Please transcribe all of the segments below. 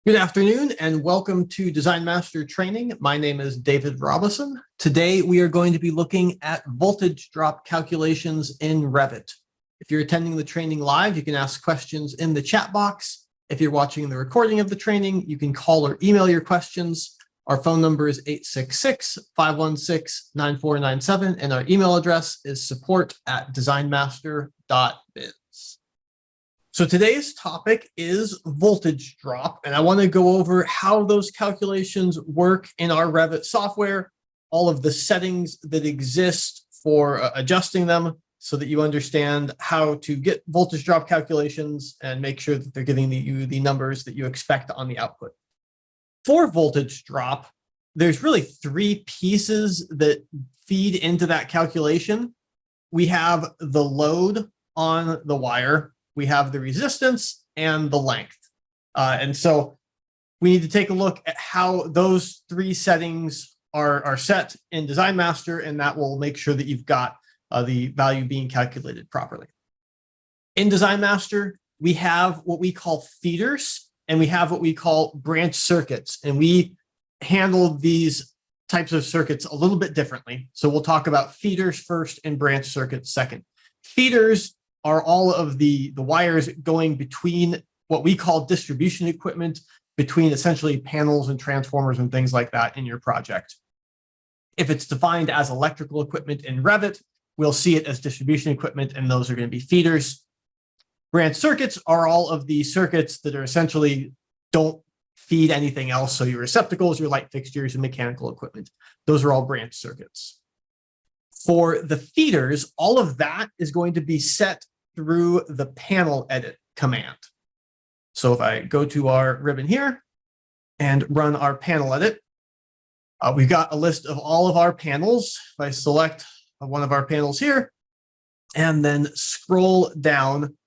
Good afternoon and welcome to Design Master Training. My name is David Robison. Today we are going to be looking at voltage drop calculations in Revit. If you're attending the training live, you can ask questions in the chat box. If you're watching the recording of the training, you can call or email your questions. Our phone number is 866-516-9497 and our email address is support@designmaster.biz. So today's topic is voltage drop, and I want to go over how those calculations work in our Revit software, all of the settings that exist for adjusting them so that you understand how to get voltage drop calculations and make sure that they're giving you the numbers that you expect on the output. For voltage drop, there's really three pieces that feed into that calculation. We have the load on the wire, we have the resistance and the length. And so we need to take a look at how those three settings are set in Design Master, and that will make sure that you've got the value being calculated properly. In Design Master, we have what we call feeders, and we have what we call branch circuits. And we handle these types of circuits a little bit differently. So we'll talk about feeders first and branch circuits second. Feeders are all of the wires going between what we call distribution equipment, between essentially panels and transformers and things like that in your project. If it's defined as electrical equipment in Revit, we'll see it as distribution equipment, and those are going to be feeders. Branch circuits are all of the circuits that are essentially don't feed anything else. So your receptacles, your light fixtures, and mechanical equipment. Those are all branch circuits. For the feeders, all of that is going to be set through the panel edit command. So if I go to our ribbon here and run our panel edit, we've got a list of all of our panels. If I select one of our panels here and then scroll down,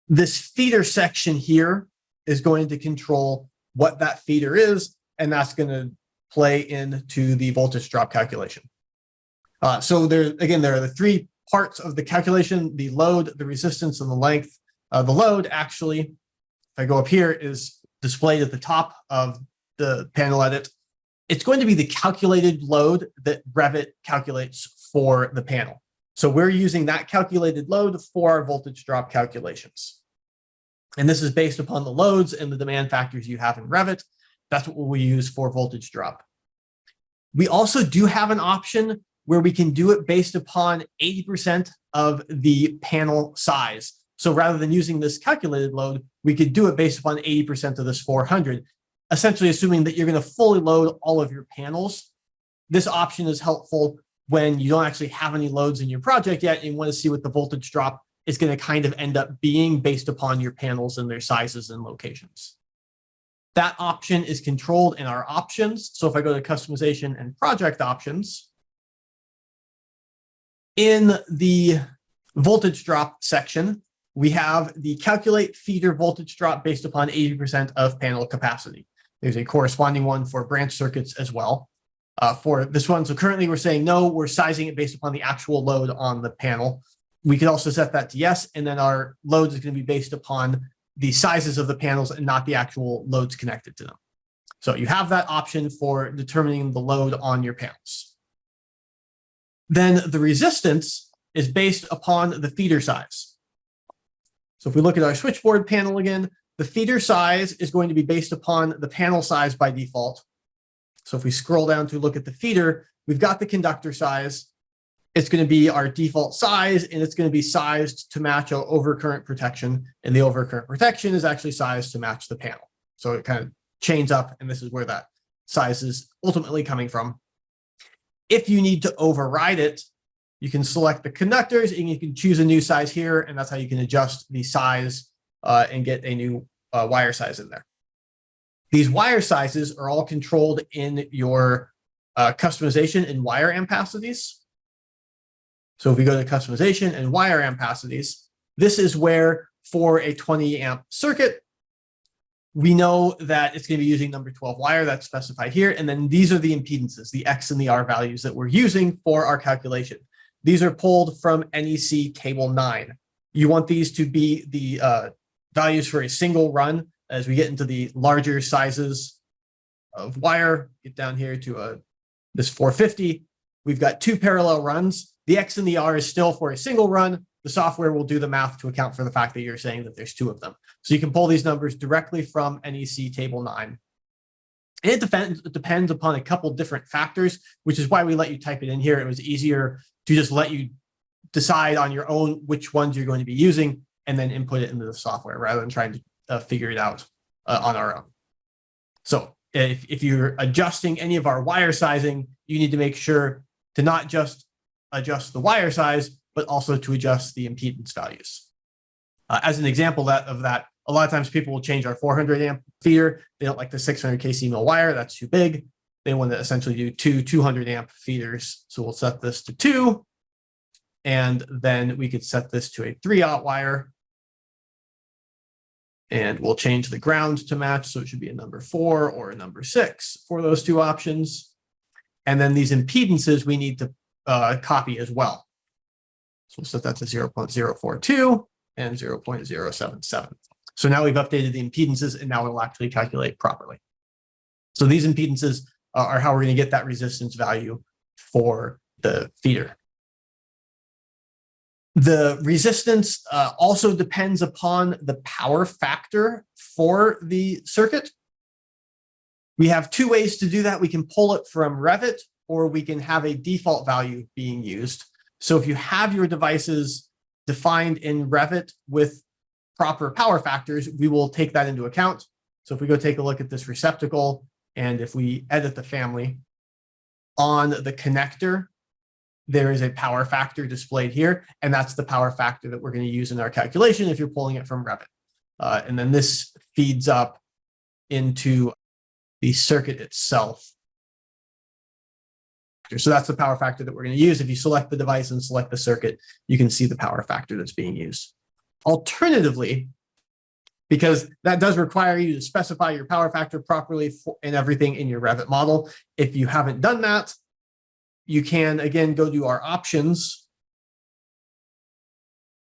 this feeder section here is going to control what that feeder is, and that's going to play into the voltage drop calculation. So there are the three parts of the calculation: the load, the resistance, and the length. The load, actually, if I go up here, is displayed at the top of the panel edit. It's going to be the calculated load that Revit calculates for the panel. So we're using that calculated load for our voltage drop calculations. And this is based upon the loads and the demand factors you have in Revit. That's what we use for voltage drop. We also do have an option where we can do it based upon 80% of the panel size. So rather than using this calculated load, we could do it based upon 80% of this 400, essentially assuming that you're going to fully load all of your panels. This option is helpful when you don't actually have any loads in your project yet and you want to see what the voltage drop is going to kind of end up being based upon your panels and their sizes and locations. That option is controlled in our options. So if I go to customization and project options, in the voltage drop section, we have the calculate feeder voltage drop based upon 80% of panel capacity. There's a corresponding one for branch circuits as well. For this one, so currently we're saying no, we're sizing it based upon the actual load on the panel. We could also set that to yes, and then our load is going to be based upon the sizes of the panels and not the actual loads connected to them. So you have that option for determining the load on your panels. Then the resistance is based upon the feeder size. So if we look at our switchboard panel again, the feeder size is going to be based upon the panel size by default. So if we scroll down to look at the feeder, we've got the conductor size. It's going to be our default size, and it's going to be sized to match our overcurrent protection. And the overcurrent protection is actually sized to match the panel. So it kind of chains up, and this is where that size is ultimately coming from. If you need to override it, you can select the conductors and you can choose a new size here, and that's how you can adjust the size and get a new wire size in there. These wire sizes are all controlled in your customization in Wire Ampacities. So if we go to customization and Wire Ampacities, this is where for a 20 amp circuit, we know that it's going to be using number 12 wire that's specified here. And then these are the impedances, the X and the R values that we're using for our calculation. These are pulled from NEC table 9. You want these to be the values for a single run as we get into the larger sizes of wire, get down here to this 450, we've got 2 parallel runs. The X and the R is still for a single run. The software will do the math to account for the fact that you're saying that there's 2 of them. So you can pull these numbers directly from NEC Table 9. And it depends upon a couple different factors, which is why we let you type it in here. It was easier to just let you decide on your own which ones you're going to be using and then input it into the software rather than trying to figure it out on our own. So if you're adjusting any of our wire sizing, you need to make sure to not just adjust the wire size, but also to adjust the impedance values. As an example of that, a lot of times people will change our 400 amp feeder. They don't like the 600 kc mil wire. That's too big. They want to essentially do 2 200 amp feeders. So we'll set this to 2. And then we could set this to a 3/0 wire. And we'll change the ground to match. So it should be a number 4 or a number 6 for those 2 options. And then these impedances we need to copy as well. So we'll set that to 0.042 and 0.077. So now we've updated the impedances and now it'll actually calculate properly. So these impedances are how we're going to get that resistance value for the feeder. The resistance also depends upon the power factor for the circuit. We have 2 ways to do that. We can pull it from Revit or we can have a default value being used. So if you have your devices defined in Revit with proper power factors, we will take that into account. So if we go take a look at this receptacle, and if we edit the family on the connector, there is a power factor displayed here, and that's the power factor that we're going to use in our calculation if you're pulling it from Revit. And then this feeds up into the circuit itself. So that's the power factor that we're going to use. If you select the device and select the circuit, you can see the power factor that's being used. Alternatively, because that does require you to specify your power factor properly and everything in your Revit model. If you haven't done that, you can, again, go to our options,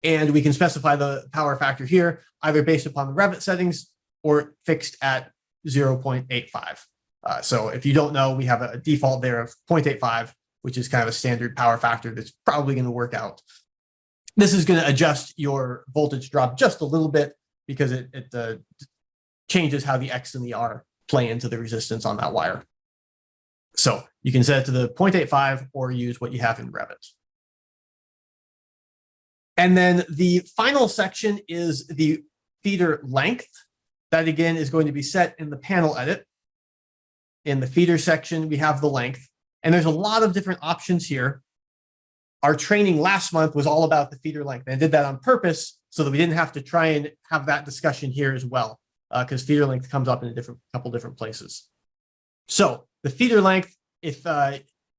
and we can specify the power factor here, either based upon the Revit settings or fixed at 0.85. So if you don't know, we have a default there of 0.85, which is kind of a standard power factor that's probably going to work out. This is going to adjust your voltage drop just a little bit because it changes how the X and the R play into the resistance on that wire. So you can set it to the 0.85 or use what you have in Revit. And then the final section is the feeder length. That again is going to be set in the panel edit. In the feeder section, we have the length, and there's a lot of different options here. Our training last month was all about the feeder length, and I did that on purpose so that we didn't have to try and have that discussion here as well, because feeder length comes up in a couple different places. So the feeder length, if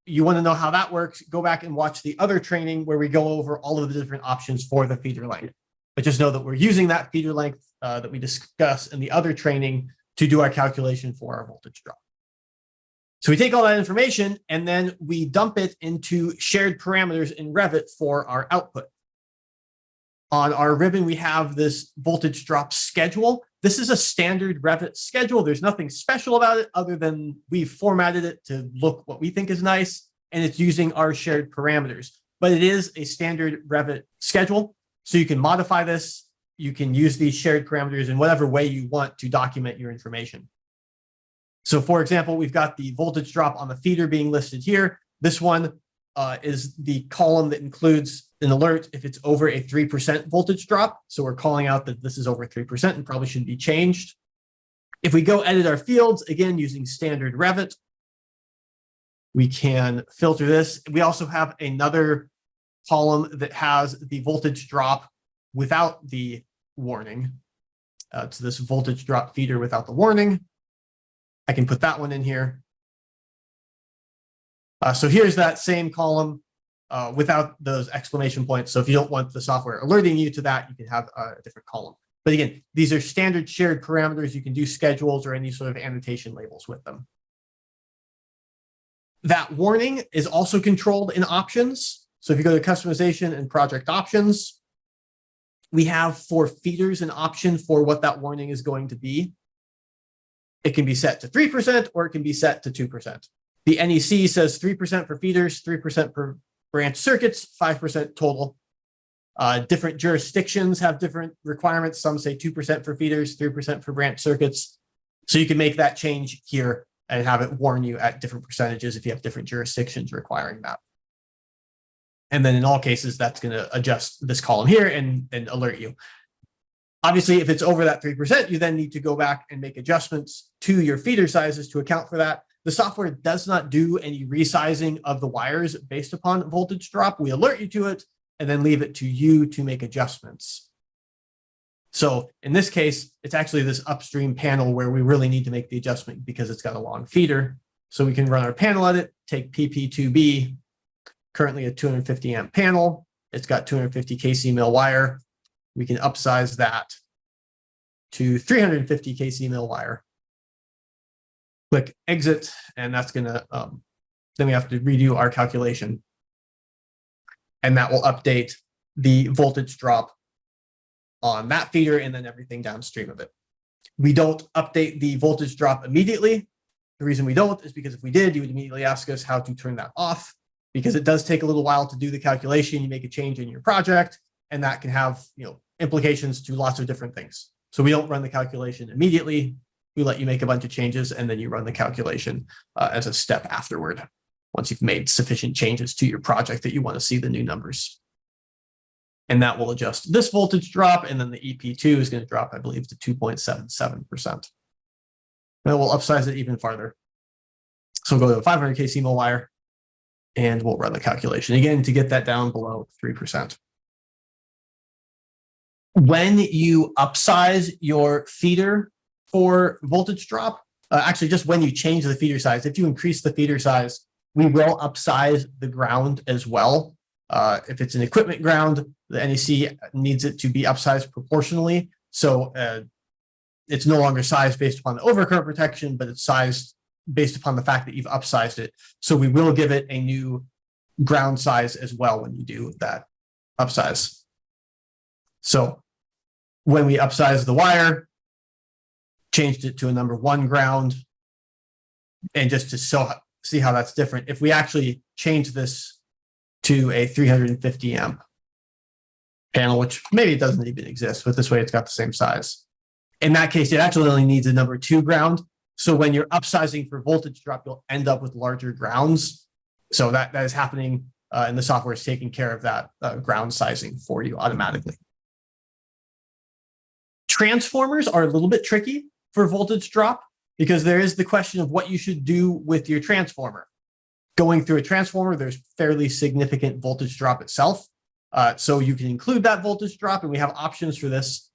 you want to know how that works, go back and watch the other training where we go over all of the different options for the feeder length. But just know that we're using that feeder length that we discuss in the other training to do our calculation for our voltage drop. So we take all that information and then we dump it into shared parameters in Revit for our output. On our ribbon, we have this voltage drop schedule. This is a standard Revit schedule. There's nothing special about it other than we've formatted it to look what we think is nice, and it's using our shared parameters. But it is a standard Revit schedule, so you can modify this. You can use these shared parameters in whatever way you want to document your information. So for example, we've got the voltage drop on the feeder being listed here. This one is the column that includes an alert if it's over a 3% voltage drop. So we're calling out that this is over 3% and probably should be changed. If we go edit our fields, again, using standard Revit, we can filter this. We also have another column that has the voltage drop without the warning. It's this voltage drop feeder without the warning. I can put that one in here. So here's that same column without those exclamation points. So if you don't want the software alerting you to that, you can have a different column. But again, these are standard shared parameters. You can do schedules or any sort of annotation labels with them. That warning is also controlled in options. So if you go to customization and project options, We have for feeders an option for what that warning is going to be. It can be set to 3% or it can be set to 2%. The NEC says 3% for feeders, 3% for branch circuits, 5% total. Different jurisdictions have different requirements. Some say 2% for feeders, 3% for branch circuits. So you can make that change here and have it warn you at different percentages if you have different jurisdictions requiring that. And then in all cases, that's going to adjust this column here and alert you. Obviously, if it's over that 3%, you then need to go back and make adjustments to your feeder sizes to account for that. The software does not do any resizing of the wires based upon voltage drop. We alert you to it and then leave it to you to make adjustments. So in this case, it's actually this upstream panel where we really need to make the adjustment because it's got a long feeder. So we can run our panel edit, take PP2B, currently a 250 amp panel. It's got 250 kc mil wire. We can upsize that to 350 kc mil wire. Click exit, and that's gonna, then we have to redo our calculation. And that will update the voltage drop on that feeder and then everything downstream of it. We don't update the voltage drop immediately. The reason we don't is because if we did, you would immediately ask us how to turn that off, because it does take a little while to do the calculation. You make a change in your project, and that can have, implications to lots of different things. So we don't run the calculation immediately. We let you make a bunch of changes, and then you run the calculation as a step afterward, once you've made sufficient changes to your project that you want to see the new numbers. And that will adjust this voltage drop, and then the EP2 is going to drop, I believe, to 2.77%. Then we'll upsize it even farther. So we'll go to a 500 kc mil wire, and we'll run the calculation again to get that down below 3%. When you upsize your feeder for voltage drop, actually just when you change the feeder size, if you increase the feeder size, we will upsize the ground as well. If it's an equipment ground, the NEC needs it to be upsized proportionally. So it's no longer sized based upon the overcurrent protection, but it's sized based upon the fact that you've upsized it. So we will give it a new ground size as well when you do that upsize. So when we upsize the wire, changed it to a number 1 ground, and just to see how that's different, if we actually change this to a 350 amp panel, which maybe it doesn't even exist, but this way it's got the same size. In that case, it actually only needs a number 2 ground. So when you're upsizing for voltage drop, you'll end up with larger grounds. So that is happening, and the software is taking care of that ground sizing for you automatically. Transformers are a little bit tricky for voltage drop because there is the question of what you should do with your transformer. Going through a transformer, there's fairly significant voltage drop itself. So you can include that voltage drop, and we have options for this.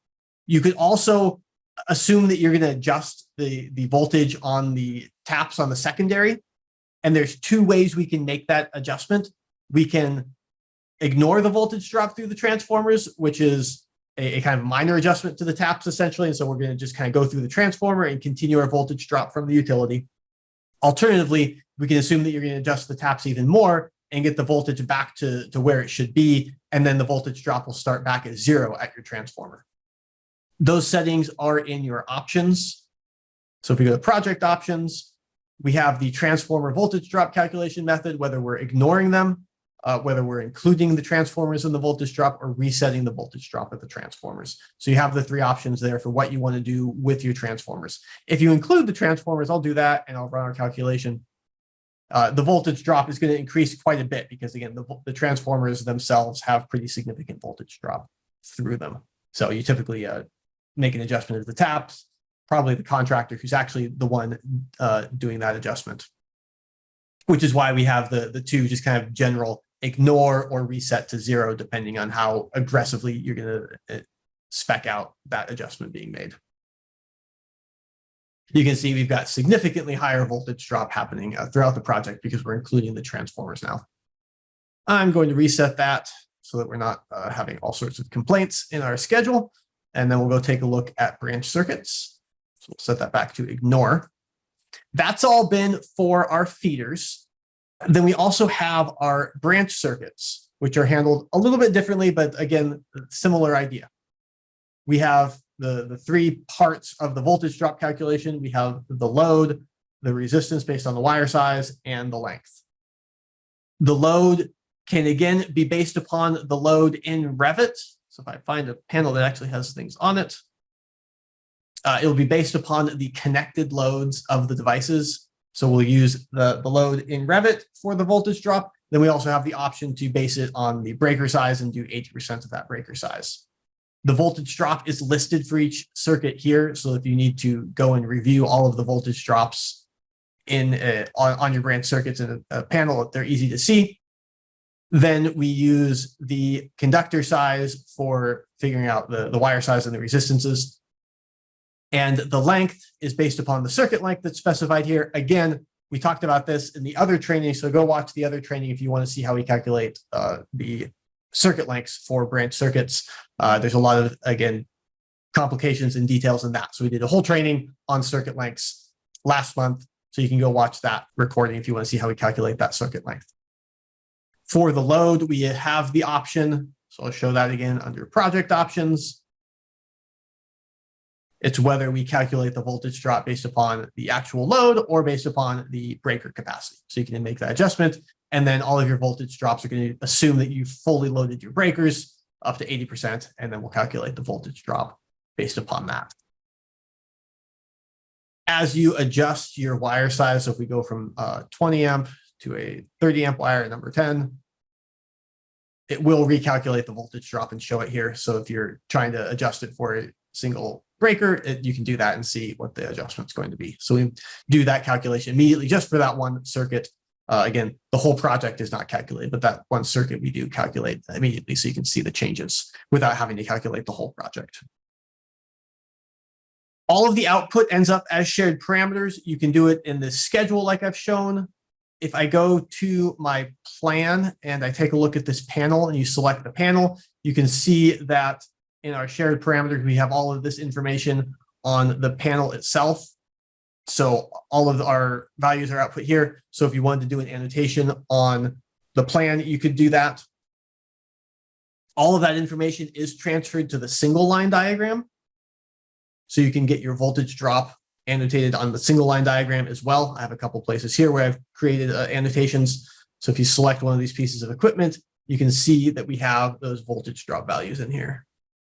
You could also assume that you're going to adjust the voltage on the taps on the secondary. And there's 2 ways we can make that adjustment. We can ignore the voltage drop through the transformers, which is a kind of minor adjustment to the taps essentially. And so we're going to just kind of go through the transformer and continue our voltage drop from the utility. Alternatively, we can assume that you're going to adjust the taps even more and get the voltage back to where it should be. And then the voltage drop will start back at 0 at your transformer. Those settings are in your options. So if we go to project options, we have the transformer voltage drop calculation method, whether we're ignoring them, whether we're including the transformers in the voltage drop or resetting the voltage drop of the transformers. So you have the 3 options there for what you want to do with your transformers. If you include the transformers, I'll do that and I'll run our calculation. The voltage drop is going to increase quite a bit because, again, the transformers themselves have pretty significant voltage drop through them. So you typically make an adjustment of the taps, probably the contractor who's actually the one doing that adjustment, which is why we have the 2 just kind of general ignore or reset to 0, depending on how aggressively you're going to spec out that adjustment being made. You can see we've got significantly higher voltage drop happening throughout the project because we're including the transformers now. I'm going to reset that so that we're not having all sorts of complaints in our schedule. And then we'll go take a look at branch circuits. So we'll set that back to ignore. That's all been for our feeders. Then we also have our branch circuits, which are handled a little bit differently, but again, similar idea. we have the three parts of the voltage drop calculation. We have the load, the resistance based on the wire size, and the length. The load can again be based upon the load in Revit. So if I find a panel that actually has things on it, it'll be based upon the connected loads of the devices. So we'll use the load in Revit for the voltage drop. Then we also have the option to base it on the breaker size and do 80% of that breaker size. The voltage drop is listed for each circuit here. So if you need to go and review all of the voltage drops on your branch circuits in a panel, they're easy to see. Then we use the conductor size for figuring out the wire size and the resistances. And the length is based upon the circuit length that's specified here. Again, we talked about this in the other training, so go watch the other training if you want to see how we calculate the circuit lengths for branch circuits. There's a lot of, again, complications and details in that. So we did a whole training on circuit lengths last month, so you can go watch that recording if you want to see how we calculate that circuit length. For the load, we have the option, so I'll show that again under project options. It's whether we calculate the voltage drop based upon the actual load or based upon the breaker capacity. So you can make that adjustment, and then all of your voltage drops are going to assume that you've fully loaded your breakers up to 80%, and then we'll calculate the voltage drop based upon that. As you adjust your wire size, so if we go from 20 amp to a 30 amp wire at number 10, it will recalculate the voltage drop and show it here. So if you're trying to adjust it for a single breaker, you can do that and see what the adjustment's going to be. So we do that calculation immediately just for that one circuit. Again, the whole project is not calculated, but that one circuit we do calculate immediately so you can see the changes without having to calculate the whole project. All of the output ends up as shared parameters. You can do it in the schedule like I've shown. If I go to my plan and I take a look at this panel and you select the panel, you can see that in our shared parameters, we have all of this information on the panel itself. So all of our values are output here. So if you wanted to do an annotation on the plan, you could do that. All of that information is transferred to the single line diagram. So you can get your voltage drop annotated on the single line diagram as well. I have a couple places here where I've created annotations. So if you select one of these pieces of equipment, you can see that we have those voltage drop values in here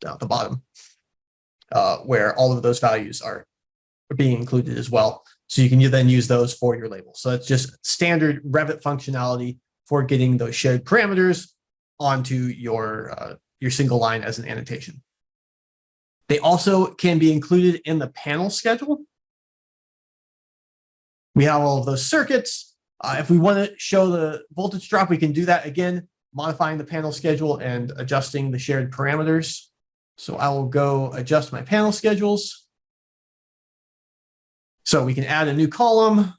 down at the bottom, where all of those values are being included as well. So you can then use those for your label. So it's just standard Revit functionality for getting those shared parameters onto your single line as an annotation. They also can be included in the panel schedule. We have all of those circuits. If we want to show the voltage drop, we can do that again, modifying the panel schedule and adjusting the shared parameters. So I will go adjust my panel schedules. So we can add a new column,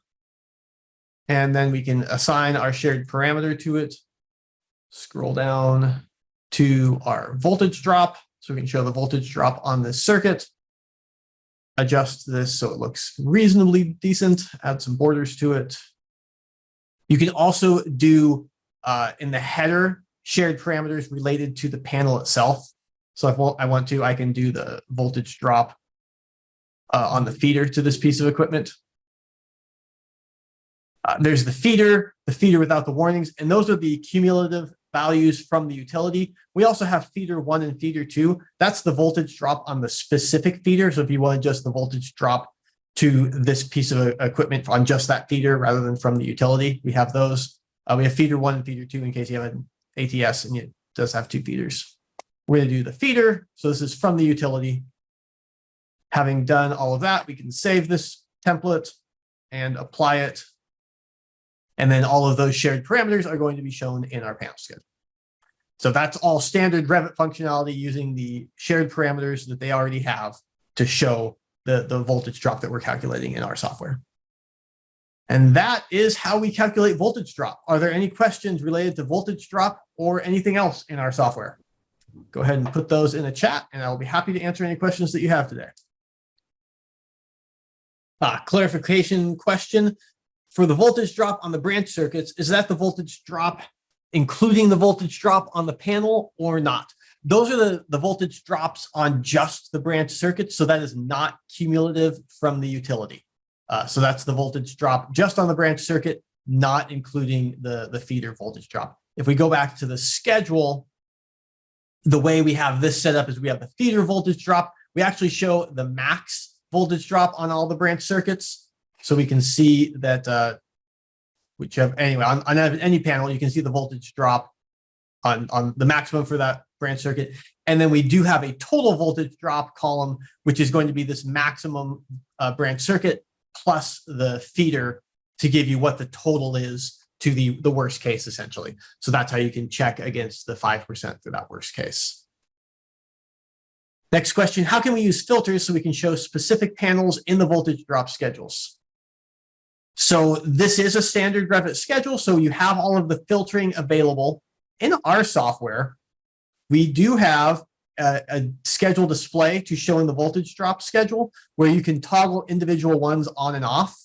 and then we can assign our shared parameter to it. Scroll down to our voltage drop. So we can show the voltage drop on this circuit. Adjust this so it looks reasonably decent, add some borders to it. You can also do in the header shared parameters related to the panel itself. So if I want to, I can do the voltage drop on the feeder to this piece of equipment. There's the feeder without the warnings, and those are the cumulative values from the utility. We also have feeder 1 and feeder 2. That's the voltage drop on the specific feeder. So if you want just the voltage drop to this piece of equipment on just that feeder rather than from the utility, we have those. We have feeder 1 and feeder 2 in case you have an ATS and it does have 2 feeders. We're going to do the feeder. So this is from the utility. Having done all of that, we can save this template and apply it. And then all of those shared parameters are going to be shown in our panel schedule. So that's all standard Revit functionality using the shared parameters that they already have to show the voltage drop that we're calculating in our software. And that is how we calculate voltage drop. Are there any questions related to voltage drop or anything else in our software? Go ahead and put those in the chat, and I'll be happy to answer any questions that you have today. Clarification question. For the voltage drop on the branch circuits, is that the voltage drop including the voltage drop on the panel or not? those are the voltage drops on just the branch circuit. So that is not cumulative from the utility. So that's the voltage drop just on the branch circuit, not including the feeder voltage drop. If we go back to the schedule, the way we have this set up is we have the feeder voltage drop. We actually show the max voltage drop on all the branch circuits. So we can see that anyway, on any panel, you can see the voltage drop on the maximum for that branch circuit. And then we do have a total voltage drop column, which is going to be this maximum branch circuit plus the feeder to give you what the total is to the worst case, essentially. So that's how you can check against the 5% for that worst case. Next question, how can we use filters so we can show specific panels in the voltage drop schedules? So this is a standard Revit schedule, so you have all of the filtering available. In our software, we do have a schedule display to showing the voltage drop schedule where you can toggle individual ones on and off.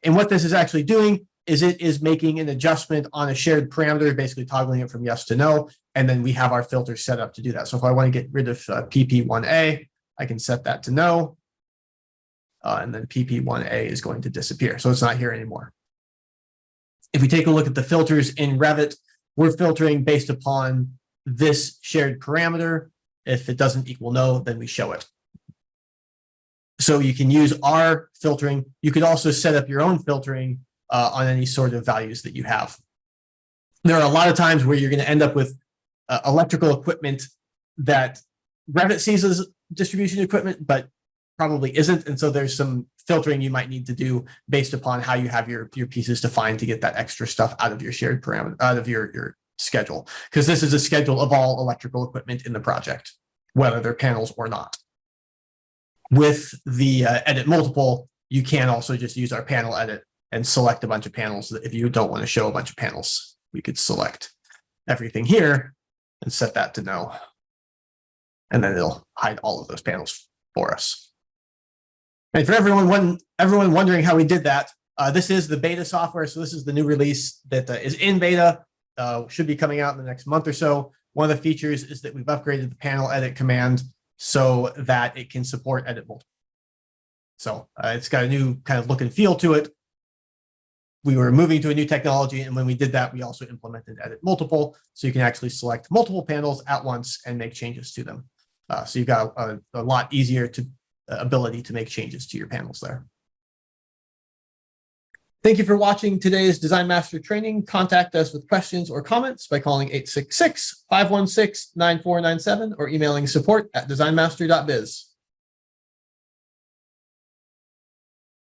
And what this is actually doing is it is making an adjustment on a shared parameter, basically toggling it from yes to no. And then we have our filters set up to do that. So if I want to get rid of PP1A, I can set that to no. And then PP1A is going to disappear. So it's not here anymore. If we take a look at the filters in Revit, we're filtering based upon this shared parameter. If it doesn't equal no, then we show it. So you can use our filtering. You could also set up your own filtering on any sort of values that you have. There are a lot of times where you're going to end up with electrical equipment that Revit sees as distribution equipment, but probably isn't. And so there's some filtering you might need to do based upon how you have your pieces defined to get that extra stuff out of your shared parameter, out of your schedule, because this is a schedule of all electrical equipment in the project, whether they're panels or not. With the edit multiple, you can also just use our panel edit and select a bunch of panels. If you don't want to show a bunch of panels, we could select everything here and set that to no. And then it'll hide all of those panels for us. And for everyone wondering how we did that, this is the beta software. So this is the new release that is in beta, should be coming out in the next month or so. One of the features is that we've upgraded the panel edit command so that it can support edit multiple. So it's got a new kind of look and feel to it. We were moving to a new technology, and when we did that, we also implemented edit multiple, so you can actually select multiple panels at once and make changes to them. So you've got a lot easier ability to make changes to your panels there. Thank you for watching today's Design Master training. Contact us with questions or comments by calling 866-516-9497 or emailing support@designmaster.biz.